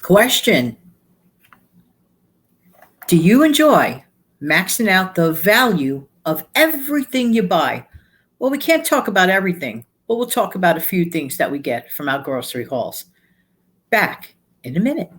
Question: do you enjoy maxing out the value of everything you buy? Well, we can't talk about everything, but we'll talk about a few things that we get from our grocery hauls. Back in a minute.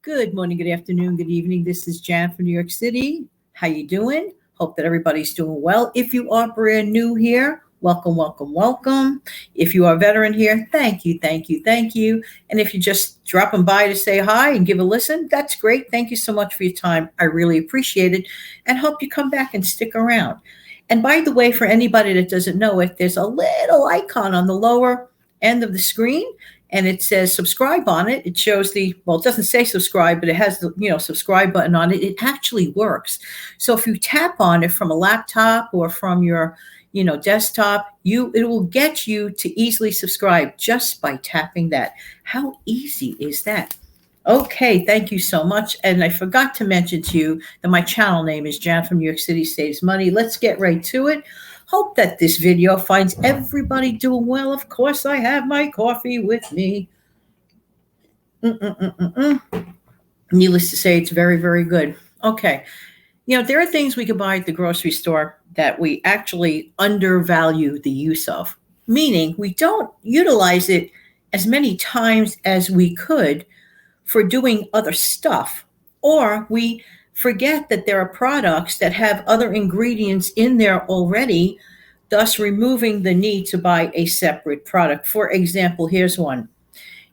Good morning, good afternoon, good evening. This is Jan from New York City. How you doing? Hope that everybody's doing well. If you are brand new here, welcome, welcome, welcome. If you are a veteran here, thank you, thank you, thank you. And if you're just dropping by to say hi and give a listen, that's great. Thank you so much for your time. I really appreciate it and hope you come back and stick around. And by the way, for anybody that doesn't know it, there's a little icon on the lower end of the screen and it says subscribe on it. It shows it doesn't say subscribe, but it has the, subscribe button on it. It actually works. So if you tap on it from a laptop or from your, desktop, it will get you to easily subscribe just by tapping that. How easy is that? Okay, thank you so much. And I forgot to mention to you that my channel name is Jan from New York City Saves Money. Let's get right to it. Hope that this video finds everybody doing well. Of course, I have my coffee with me. Needless to say, it's very, very good. Okay. There are things we can buy at the grocery store that we actually undervalue the use of, meaning we don't utilize it as many times as we could for doing other stuff, or we forget that there are products that have other ingredients in there already, thus removing the need to buy a separate product. For example, here's one.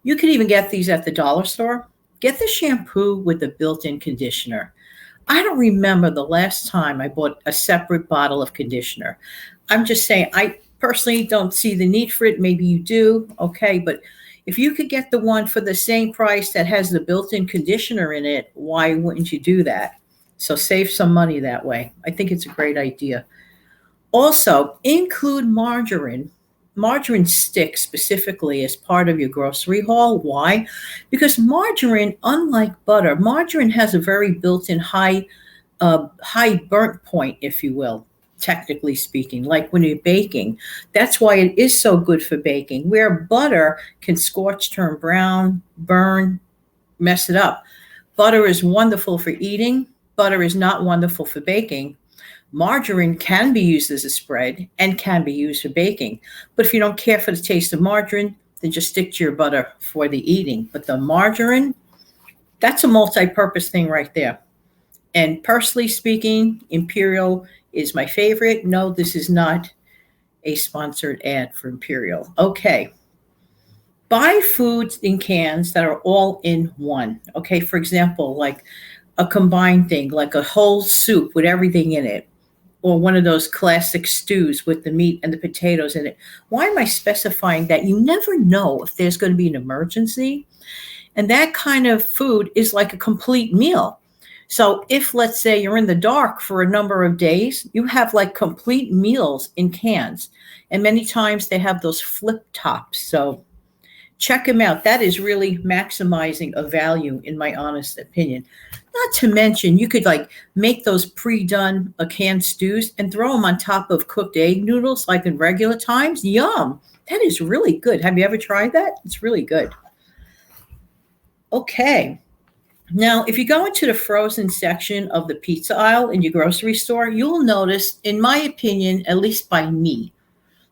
You can even get these at the dollar store. Get the shampoo with the built-in conditioner. I don't remember the last time I bought a separate bottle of conditioner. I'm just saying, I personally don't see the need for it. Maybe you do. Okay, but if you could get the one for the same price that has the built-in conditioner in it, why wouldn't you do that? So save some money that way. I think it's a great idea. Also, include margarine sticks specifically as part of your grocery haul. Why? Because margarine, unlike butter, margarine has a very built-in high burnt point, if you will, technically speaking, like when you're baking. That's why it is so good for baking, where butter can scorch, turn brown, burn, mess it up. Butter is wonderful for eating. Butter is not wonderful for baking. Margarine can be used as a spread and can be used for baking. But if you don't care for the taste of margarine, then just stick to your butter for the eating. But the margarine, that's a multi-purpose thing right there. And personally speaking, Imperial is my favorite. No, this is not a sponsored ad for Imperial. Okay. Buy foods in cans that are all in one. Okay. For example, like a combined thing, like a whole soup with everything in it, or one of those classic stews with the meat and the potatoes in it. Why am I specifying that? You never know if there's going to be an emergency. And that kind of food is like a complete meal. So if, let's say, you're in the dark for a number of days, you have like complete meals in cans. And many times they have those flip tops. So check them out. That is really maximizing a value, in my honest opinion. Not to mention, you could like make those pre-done canned stews and throw them on top of cooked egg noodles like in regular times. Yum. That is really good. Have you ever tried that? It's really good. Okay. Now, if you go into the frozen section of the pizza aisle in your grocery store, you'll notice, in my opinion, at least by me,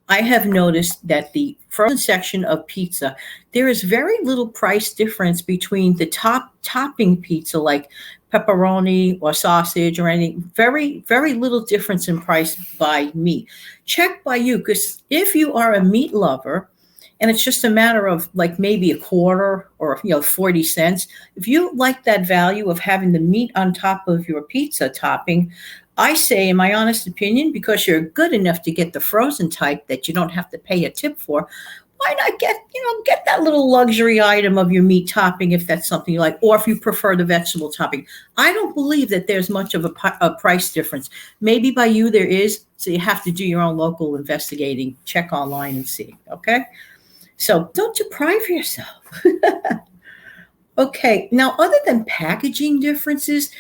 I have noticed that the frozen section of pizza, there is very little price difference between the topping pizza, like pepperoni or sausage or anything. Very, very little difference in price by me. Check by you, because if you are a meat lover, and it's just a matter of like maybe a quarter or 40 cents, if you like that value of having the meat on top of your pizza topping, I say, in my honest opinion, because you're good enough to get the frozen type that you don't have to pay a tip for, why not get that little luxury item of your meat topping if that's something you like, or if you prefer the vegetable topping. I don't believe that there's much of a price difference. Maybe by you there is, so you have to do your own local investigating, check online and see, okay? So don't deprive yourself. Okay, now other than packaging differences,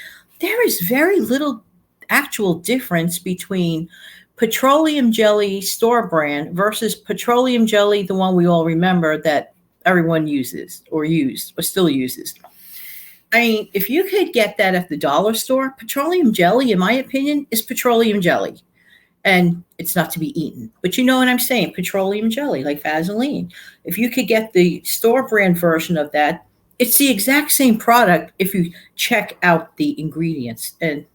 there is very little actual difference between petroleum jelly store brand versus petroleum jelly, the one we all remember that everyone uses or used or still uses. I mean, if you could get that at the dollar store, petroleum jelly, in my opinion, is petroleum jelly. And it's not to be eaten. But you know what I'm saying? Petroleum jelly, like Vaseline. If you could get the store brand version of that, it's the exact same product if you check out the ingredients. And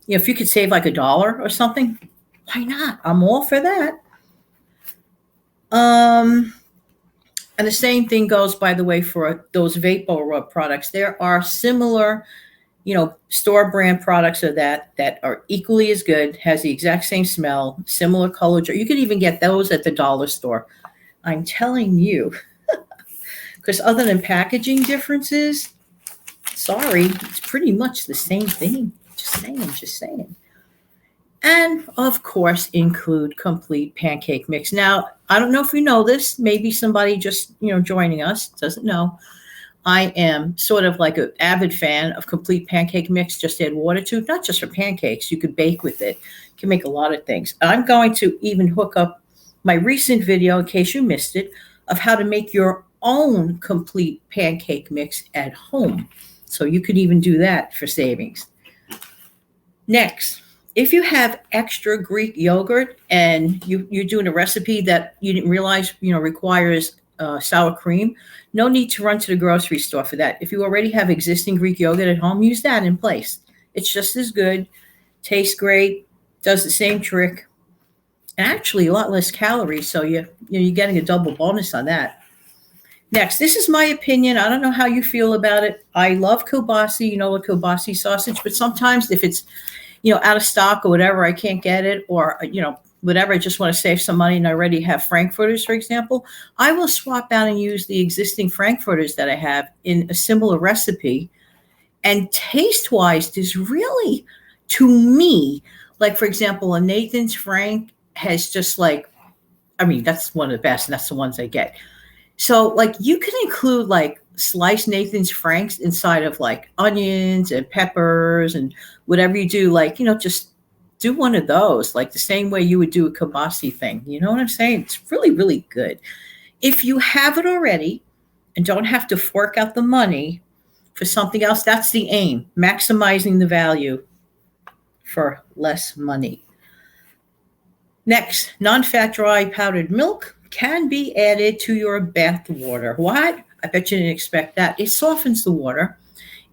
if you could save like $1 or something, why not? I'm all for that. And the same thing goes, by the way, for those vapor rub products. There are similar, store brand products of that are equally as good, has the exact same smell, similar color. You could even get those at the dollar store. I'm telling you, because other than packaging differences, sorry, it's pretty much the same thing. Just saying. And of course, include complete pancake mix. Now, I don't know if you know this. Maybe somebody just, joining us doesn't know. I am sort of like an avid fan of complete pancake mix. Just add water to it, not just for pancakes. You could bake with it. You can make a lot of things. I'm going to even hook up my recent video, in case you missed it, of how to make your own complete pancake mix at home. So you could even do that for savings. Next, if you have extra Greek yogurt and you're doing a recipe that you didn't realize, requires sour cream, no need to run to the grocery store for that. If you already have existing Greek yogurt at home, use that in place. It's just as good, tastes great, does the same trick, and actually a lot less calories. So you're getting a double bonus on that. Next, this is my opinion. I don't know how you feel about it. I love kielbasa, the kielbasa sausage, but sometimes if it's out of stock or whatever, I can't get it, or, whatever, I just want to save some money and I already have frankfurters, for example, I will swap out and use the existing frankfurters that I have in a similar recipe. And taste-wise, there's really, to me, like, for example, a Nathan's Frank has just that's one of the best, and that's the ones I get. So, you can include, sliced Nathan's Franks inside of, onions and peppers and whatever you do, just do one of those, the same way you would do a kielbasa thing. You know what I'm saying? It's really, really good. If you have it already and don't have to fork out the money for something else, that's the aim, maximizing the value for less money. Next, non-fat dry powdered milk can be added to your bath water. What? I bet you didn't expect that. It softens the water,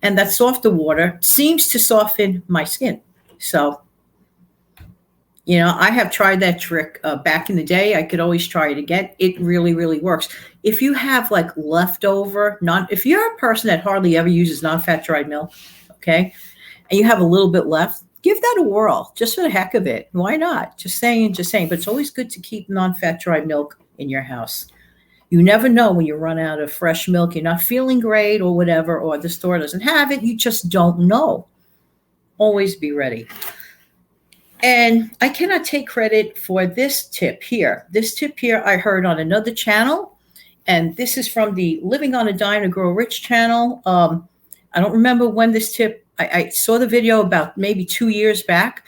and that softer water seems to soften my skin. So, I have tried that trick back in the day. I could always try it again. It really, really works. If you have leftover, if you're a person that hardly ever uses non-fat dried milk, okay, and you have a little bit left, give that a whirl just for the heck of it. Why not? Just saying. But it's always good to keep non-fat dried milk in your house. You never know when you run out of fresh milk, you're not feeling great or whatever, or the store doesn't have it. You just don't know. Always be ready. And I cannot take credit for this tip here. This tip here I heard on another channel, and this is from the Living on a Dime to Grow Rich channel. I don't remember when this tip, I saw the video about maybe 2 years back,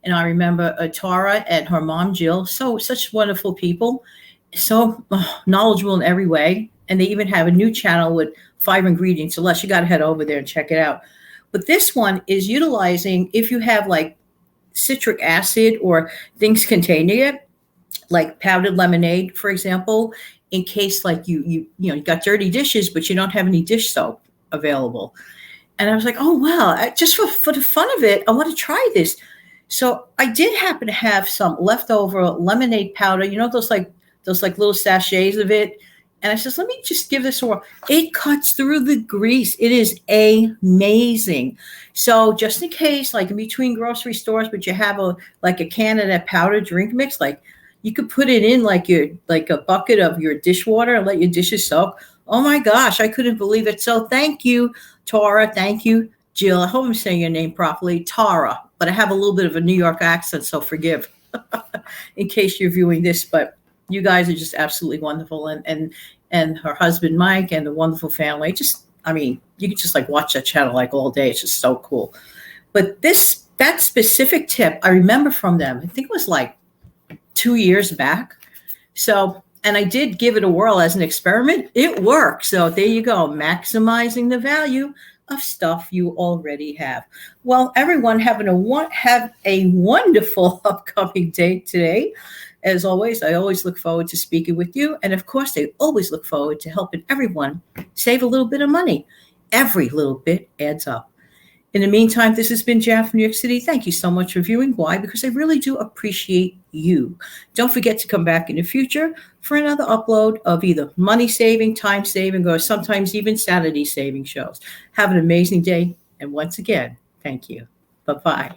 and I remember Tara and her mom, Jill, such wonderful people, so knowledgeable in every way. And they even have a new channel with 5 ingredients or less. You got to head over there and check it out. But this one is utilizing, if you have citric acid or things containing it, like powdered lemonade, for example, in case you got dirty dishes, but you don't have any dish soap available. And I was like, oh, wow, just for the fun of it, I want to try this. So I did happen to have some leftover lemonade powder, those little sachets of it. And I said, let me just give this a whirl. It cuts through the grease. It is amazing. So just in case, in between grocery stores, but you have a can of that powdered drink mix, you could put it in a bucket of your dishwater and let your dishes soak. Oh my gosh, I couldn't believe it. So thank you, Tara. Thank you, Jill. I hope I'm saying your name properly, Tara. But I have a little bit of a New York accent, so forgive in case you're viewing this. But you guys are just absolutely wonderful, and her husband Mike and the wonderful family. you can just like watch that channel like all day. It's just so cool. But that specific tip, I remember from them. I think it was like 2 years back. So, and I did give it a whirl as an experiment. It worked. So there you go, maximizing the value of stuff you already have. Well, everyone, have a wonderful upcoming day today. As always, I always look forward to speaking with you. And of course, I always look forward to helping everyone save a little bit of money. Every little bit adds up. In the meantime, this has been Jan from New York City. Thank you so much for viewing. Why? Because I really do appreciate you. Don't forget to come back in the future for another upload of either money saving, time saving, or sometimes even sanity saving shows. Have an amazing day. And once again, thank you. Bye-bye.